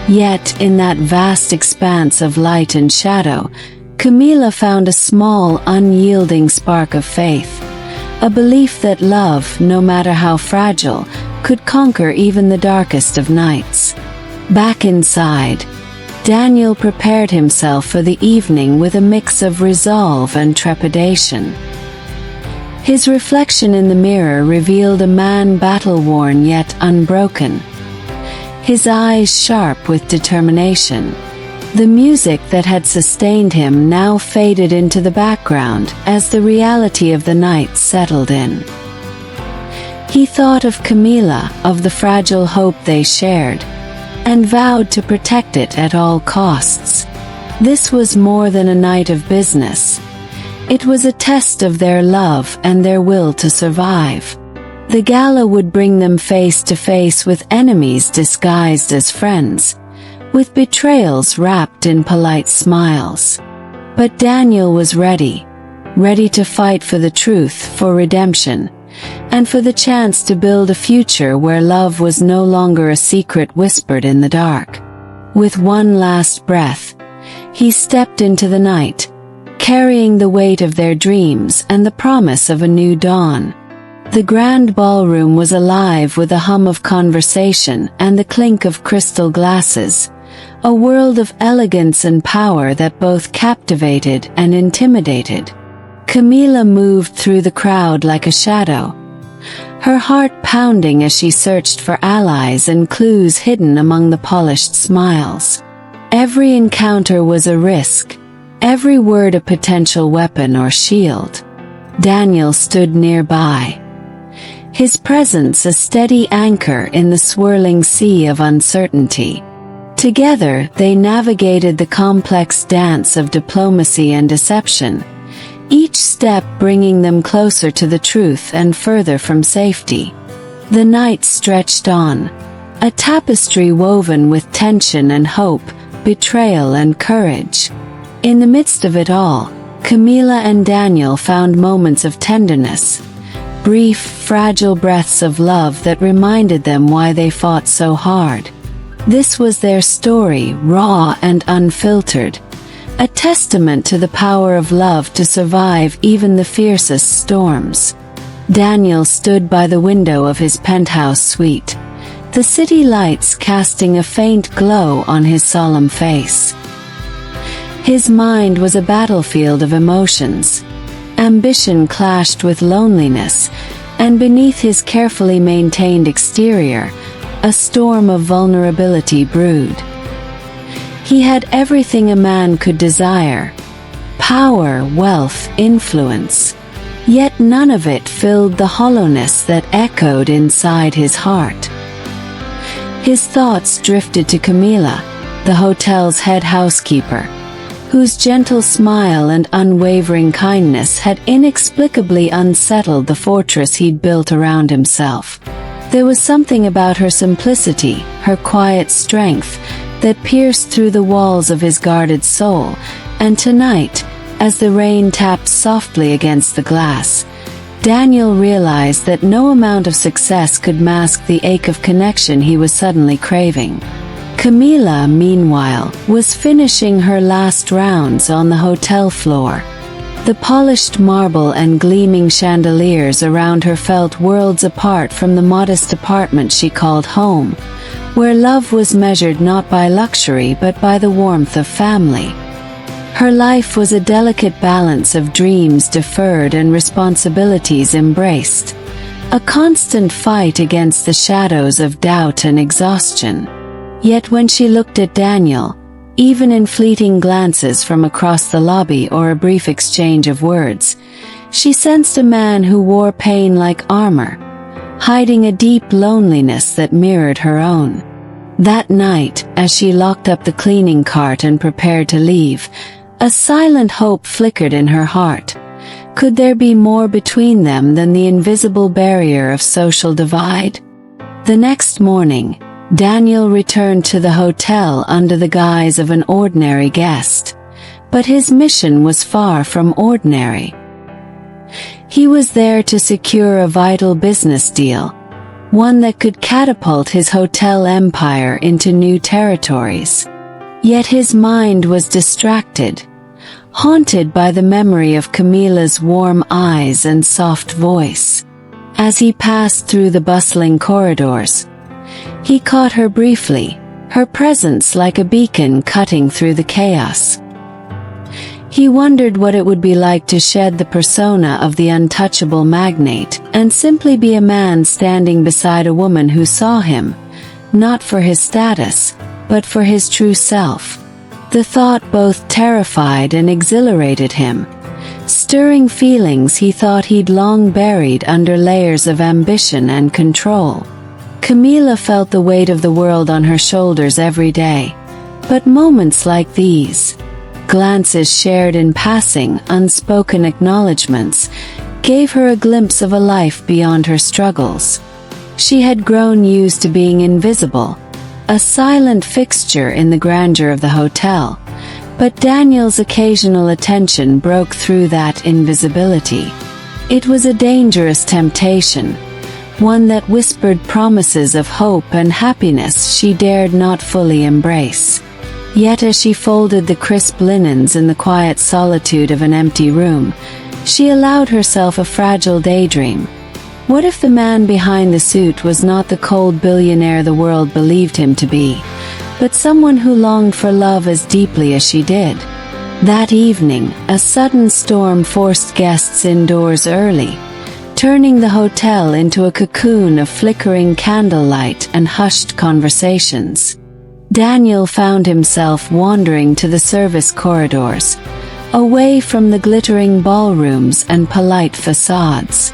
Yet, in that vast expanse of light and shadow, Camila found a small, unyielding spark of faith, a belief that love, no matter how fragile, could conquer even the darkest of nights. Back inside, Daniel prepared himself for the evening with a mix of resolve and trepidation. His reflection in the mirror revealed a man battle-worn yet unbroken, his eyes sharp with determination. The music that had sustained him now faded into the background as the reality of the night settled in. He thought of Camila, of the fragile hope they shared, and vowed to protect it at all costs. This was more than a night of business. It was a test of their love and their will to survive. The gala would bring them face to face with enemies disguised as friends, with betrayals wrapped in polite smiles. But Daniel was ready to fight for the truth, for redemption, and for the chance to build a future where love was no longer a secret whispered in the dark. With one last breath, he stepped into the night, carrying the weight of their dreams and the promise of a new dawn. The grand ballroom was alive with a hum of conversation and the clink of crystal glasses, a world of elegance and power that both captivated and intimidated. Camila moved through the crowd like a shadow, her heart pounding as she searched for allies and clues hidden among the polished smiles. Every encounter was a risk, every word a potential weapon or shield. Daniel stood nearby, his presence a steady anchor in the swirling sea of uncertainty. Together, they navigated the complex dance of diplomacy and deception, each step bringing them closer to the truth and further from safety. The night stretched on, a tapestry woven with tension and hope, betrayal and courage. In the midst of it all, Camila and Daniel found moments of tenderness, brief, fragile breaths of love that reminded them why they fought so hard. This was their story, raw and unfiltered, a testament to the power of love to survive even the fiercest storms. Daniel stood by the window of his penthouse suite, the city lights casting a faint glow on his solemn face. His mind was a battlefield of emotions. Ambition clashed with loneliness, and beneath his carefully maintained exterior, a storm of vulnerability brewed. He had everything a man could desire: power, wealth, influence. Yet none of it filled the hollowness that echoed inside his heart. His thoughts drifted to Camila, the hotel's head housekeeper, whose gentle smile and unwavering kindness had inexplicably unsettled the fortress he'd built around himself. There was something about her simplicity, her quiet strength, that pierced through the walls of his guarded soul, and tonight, as the rain tapped softly against the glass, Daniel realized that no amount of success could mask the ache of connection he was suddenly craving. Camila, meanwhile, was finishing her last rounds on the hotel floor. The polished marble and gleaming chandeliers around her felt worlds apart from the modest apartment she called home, where love was measured not by luxury but by the warmth of family. Her life was a delicate balance of dreams deferred and responsibilities embraced, a constant fight against the shadows of doubt and exhaustion. Yet when she looked at Daniel, even in fleeting glances from across the lobby or a brief exchange of words, she sensed a man who wore pain like armor, hiding a deep loneliness that mirrored her own. That night, as she locked up the cleaning cart and prepared to leave, a silent hope flickered in her heart. Could there be more between them than the invisible barrier of social divide? The next morning, Daniel returned to the hotel under the guise of an ordinary guest. But his mission was far from ordinary. He was there to secure a vital business deal, one that could catapult his hotel empire into new territories. Yet his mind was distracted, haunted by the memory of Camila's warm eyes and soft voice. As he passed through the bustling corridors, he caught her briefly, her presence like a beacon cutting through the chaos. He wondered what it would be like to shed the persona of the untouchable magnate and simply be a man standing beside a woman who saw him, not for his status, but for his true self. The thought both terrified and exhilarated him, stirring feelings he thought he'd long buried under layers of ambition and control. Camila felt the weight of the world on her shoulders every day, but moments like these, glances shared in passing, unspoken acknowledgments, gave her a glimpse of a life beyond her struggles. She had grown used to being invisible, a silent fixture in the grandeur of the hotel, but Daniel's occasional attention broke through that invisibility. It was a dangerous temptation, one that whispered promises of hope and happiness she dared not fully embrace. Yet as she folded the crisp linens in the quiet solitude of an empty room, she allowed herself a fragile daydream. What if the man behind the suit was not the cold billionaire the world believed him to be, but someone who longed for love as deeply as she did? That evening, a sudden storm forced guests indoors early, turning the hotel into a cocoon of flickering candlelight and hushed conversations. Daniel found himself wandering to the service corridors, away from the glittering ballrooms and polite facades.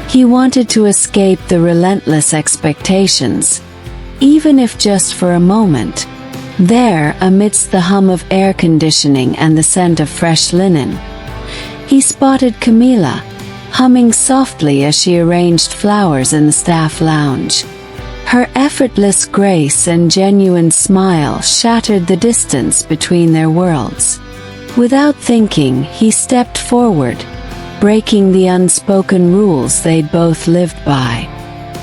He wanted to escape the relentless expectations, even if just for a moment. There, amidst the hum of air conditioning and the scent of fresh linen, he spotted Camila, humming softly as she arranged flowers in the staff lounge. Her effortless grace and genuine smile shattered the distance between their worlds. Without thinking, he stepped forward, breaking the unspoken rules they'd both lived by.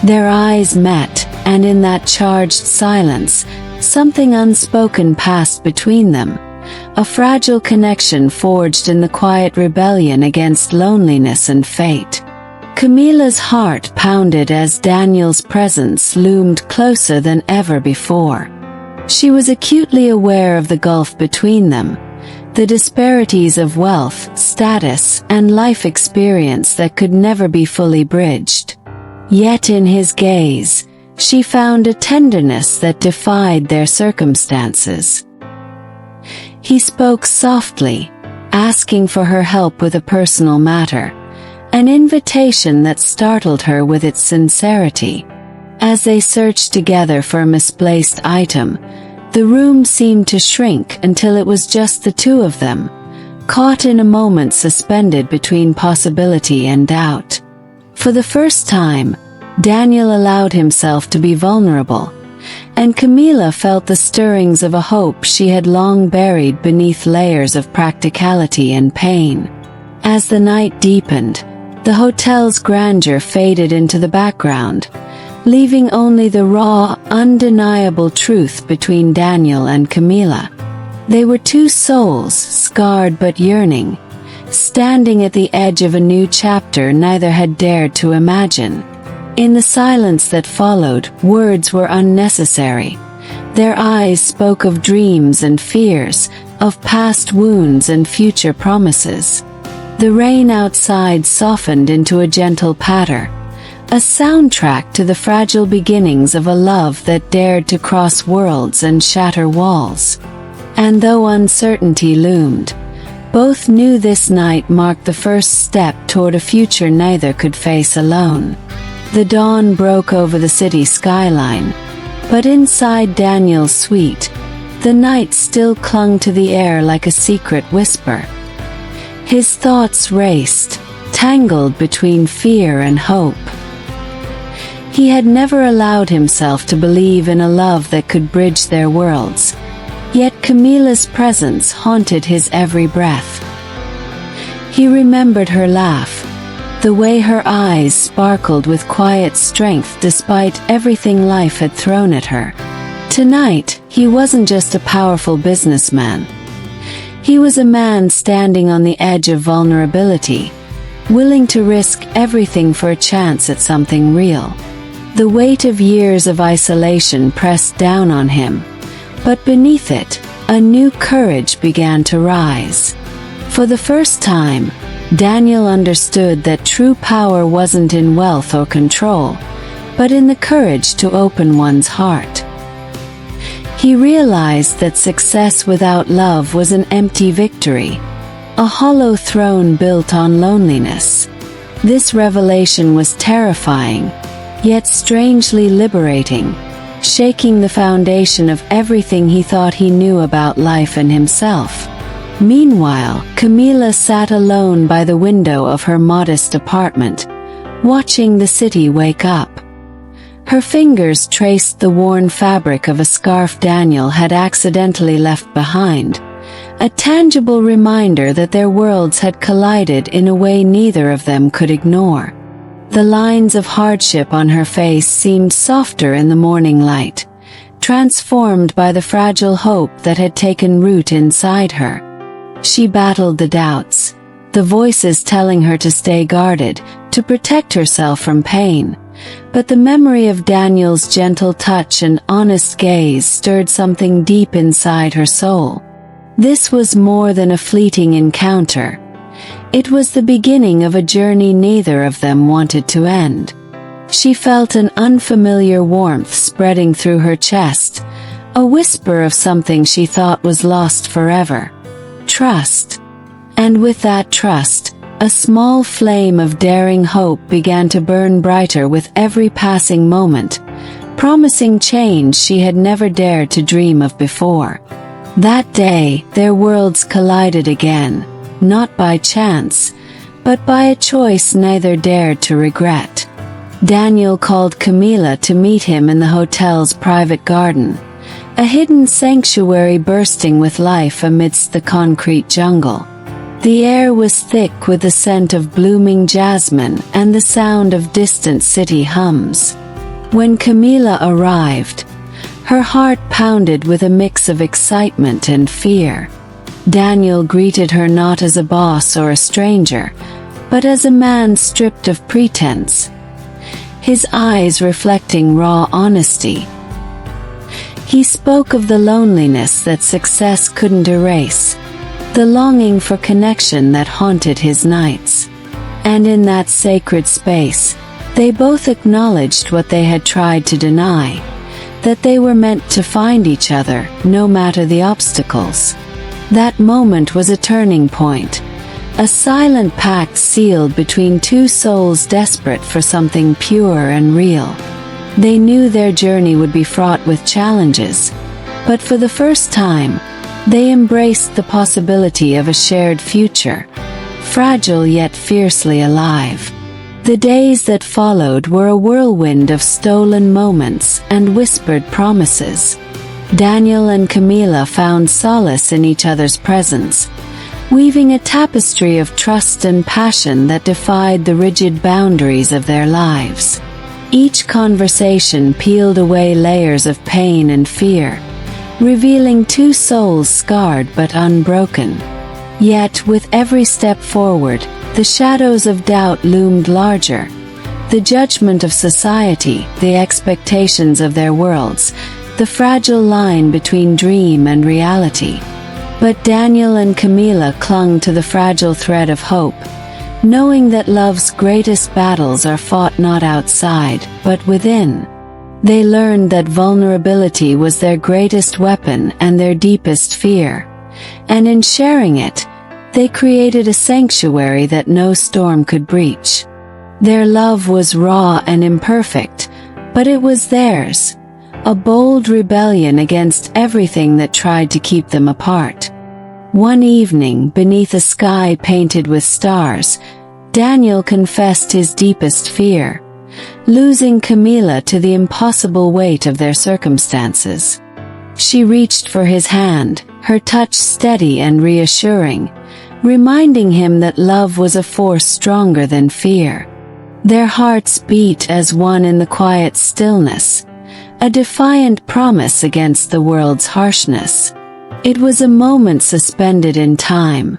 Their eyes met, and in that charged silence, something unspoken passed between them, a fragile connection forged in the quiet rebellion against loneliness and fate. Camila's heart pounded as Daniel's presence loomed closer than ever before. She was acutely aware of the gulf between them, the disparities of wealth, status, and life experience that could never be fully bridged. Yet in his gaze, she found a tenderness that defied their circumstances. He spoke softly, asking for her help with a personal matter, an invitation that startled her with its sincerity. As they searched together for a misplaced item, the room seemed to shrink until it was just the two of them, caught in a moment suspended between possibility and doubt. For the first time, Daniel allowed himself to be vulnerable, and Camila felt the stirrings of a hope she had long buried beneath layers of practicality and pain. As the night deepened, the hotel's grandeur faded into the background, leaving only the raw, undeniable truth between Daniel and Camila. They were two souls, scarred but yearning, standing at the edge of a new chapter neither had dared to imagine. In the silence that followed, words were unnecessary. Their eyes spoke of dreams and fears, of past wounds and future promises. The rain outside softened into a gentle patter, a soundtrack to the fragile beginnings of a love that dared to cross worlds and shatter walls. And though uncertainty loomed, both knew this night marked the first step toward a future neither could face alone. The dawn broke over the city skyline, but inside Daniel's suite, the night still clung to the air like a secret whisper. His thoughts raced, tangled between fear and hope. He had never allowed himself to believe in a love that could bridge their worlds, yet Camila's presence haunted his every breath. He remembered her laugh, the way her eyes sparkled with quiet strength despite everything life had thrown at her. Tonight, he wasn't just a powerful businessman. He was a man standing on the edge of vulnerability, willing to risk everything for a chance at something real. The weight of years of isolation pressed down on him, but beneath it, a new courage began to rise. For the first time, Daniel understood that true power wasn't in wealth or control, but in the courage to open one's heart. He realized that success without love was an empty victory, a hollow throne built on loneliness. This revelation was terrifying, yet strangely liberating, shaking the foundation of everything he thought he knew about life and himself. Meanwhile, Camila sat alone by the window of her modest apartment, watching the city wake up. Her fingers traced the worn fabric of a scarf Daniel had accidentally left behind, a tangible reminder that their worlds had collided in a way neither of them could ignore. The lines of hardship on her face seemed softer in the morning light, transformed by the fragile hope that had taken root inside her. She battled the doubts, the voices telling her to stay guarded, to protect herself from pain. But the memory of Daniel's gentle touch and honest gaze stirred something deep inside her soul. This was more than a fleeting encounter. It was the beginning of a journey neither of them wanted to end. She felt an unfamiliar warmth spreading through her chest, a whisper of something she thought was lost forever. Trust. And with that trust, a small flame of daring hope began to burn brighter with every passing moment, promising change she had never dared to dream of before. That day, their worlds collided again, not by chance, but by a choice neither dared to regret. Daniel called Camila to meet him in the hotel's private garden, a hidden sanctuary bursting with life amidst the concrete jungle. The air was thick with the scent of blooming jasmine and the sound of distant city hums. When Camila arrived, her heart pounded with a mix of excitement and fear. Daniel greeted her not as a boss or a stranger, but as a man stripped of pretense, his eyes reflecting raw honesty. He spoke of the loneliness that success couldn't erase, the longing for connection that haunted his nights. And in that sacred space, they both acknowledged what they had tried to deny, that they were meant to find each other, no matter the obstacles. That moment was a turning point, a silent pact sealed between two souls desperate for something pure and real. They knew their journey would be fraught with challenges, but for the first time, they embraced the possibility of a shared future, fragile yet fiercely alive. The days that followed were a whirlwind of stolen moments and whispered promises. Daniel and Camila found solace in each other's presence, weaving a tapestry of trust and passion that defied the rigid boundaries of their lives. Each conversation peeled away layers of pain and fear, revealing two souls scarred but unbroken. Yet, with every step forward, the shadows of doubt loomed larger. The judgment of society, the expectations of their worlds, the fragile line between dream and reality. But Daniel and Camila clung to the fragile thread of hope, knowing that love's greatest battles are fought not outside, but within. They learned that vulnerability was their greatest weapon and their deepest fear, and in sharing it, they created a sanctuary that no storm could breach. Their love was raw and imperfect, but it was theirs, a bold rebellion against everything that tried to keep them apart. One evening, beneath a sky painted with stars, Daniel confessed his deepest fear, losing Camila to the impossible weight of their circumstances. She reached for his hand, her touch steady and reassuring, reminding him that love was a force stronger than fear. Their hearts beat as one in the quiet stillness, a defiant promise against the world's harshness. It was a moment suspended in time,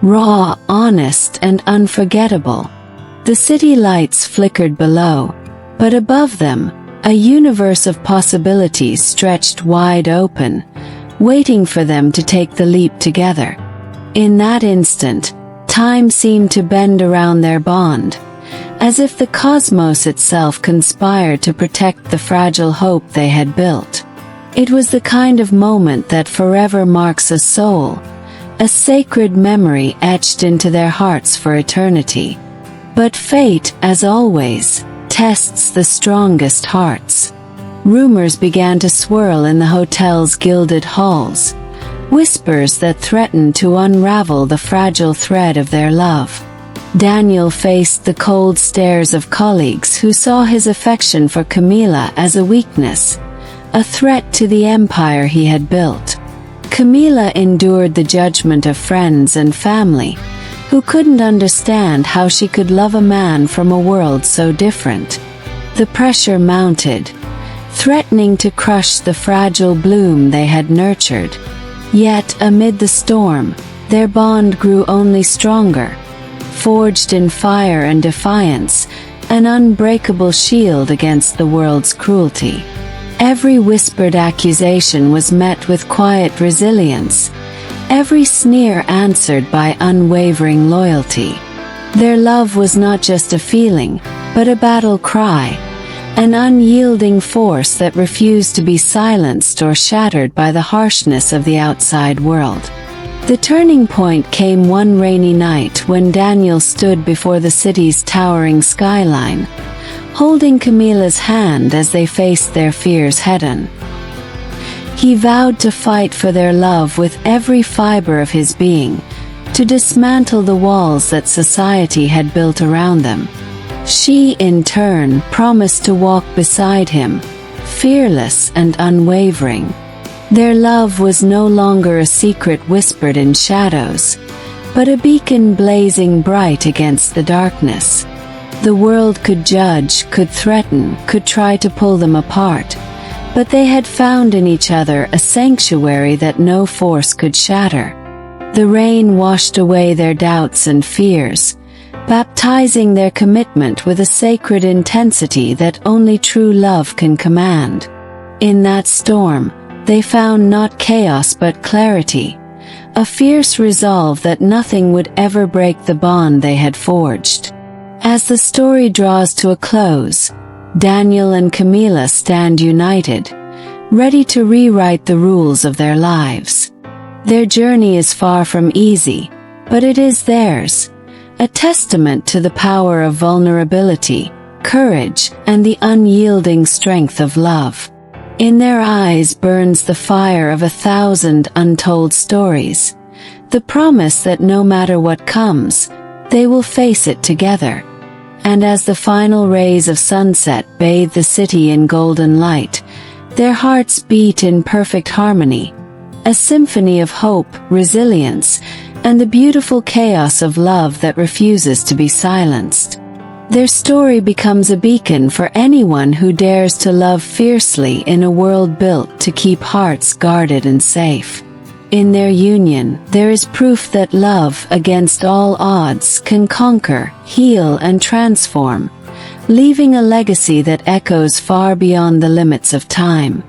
raw, honest, and unforgettable. The city lights flickered below, but above them, a universe of possibilities stretched wide open, waiting for them to take the leap together. In that instant, time seemed to bend around their bond, as if the cosmos itself conspired to protect the fragile hope they had built. It was the kind of moment that forever marks a soul, a sacred memory etched into their hearts for eternity. But fate, as always, tests the strongest hearts. Rumors began to swirl in the hotel's gilded halls, whispers that threatened to unravel the fragile thread of their love. Daniel faced the cold stares of colleagues who saw his affection for Camila as a weakness, a threat to the empire he had built. Camila endured the judgment of friends and family, who couldn't understand how she could love a man from a world so different. The pressure mounted, threatening to crush the fragile bloom they had nurtured. Yet, amid the storm, their bond grew only stronger, forged in fire and defiance, an unbreakable shield against the world's cruelty. Every whispered accusation was met with quiet resilience, every sneer answered by unwavering loyalty. Their love was not just a feeling, but a battle cry, an unyielding force that refused to be silenced or shattered by the harshness of the outside world. The turning point came one rainy night when Daniel stood before the city's towering skyline, holding Camila's hand as they faced their fears head-on. He vowed to fight for their love with every fiber of his being, to dismantle the walls that society had built around them. She, in turn, promised to walk beside him, fearless and unwavering. Their love was no longer a secret whispered in shadows, but a beacon blazing bright against the darkness. The world could judge, could threaten, could try to pull them apart, but they had found in each other a sanctuary that no force could shatter. The rain washed away their doubts and fears, baptizing their commitment with a sacred intensity that only true love can command. In that storm, they found not chaos but clarity, a fierce resolve that nothing would ever break the bond they had forged. As the story draws to a close, Daniel and Camila stand united, ready to rewrite the rules of their lives. Their journey is far from easy, but it is theirs, a testament to the power of vulnerability, courage, and the unyielding strength of love. In their eyes burns the fire of 1,000 untold stories, the promise that no matter what comes, they will face it together. And as the final rays of sunset bathe the city in golden light, their hearts beat in perfect harmony, a symphony of hope, resilience, and the beautiful chaos of love that refuses to be silenced. Their story becomes a beacon for anyone who dares to love fiercely in a world built to keep hearts guarded and safe. In their union, there is proof that love, against all odds, can conquer, heal, and transform, leaving a legacy that echoes far beyond the limits of time.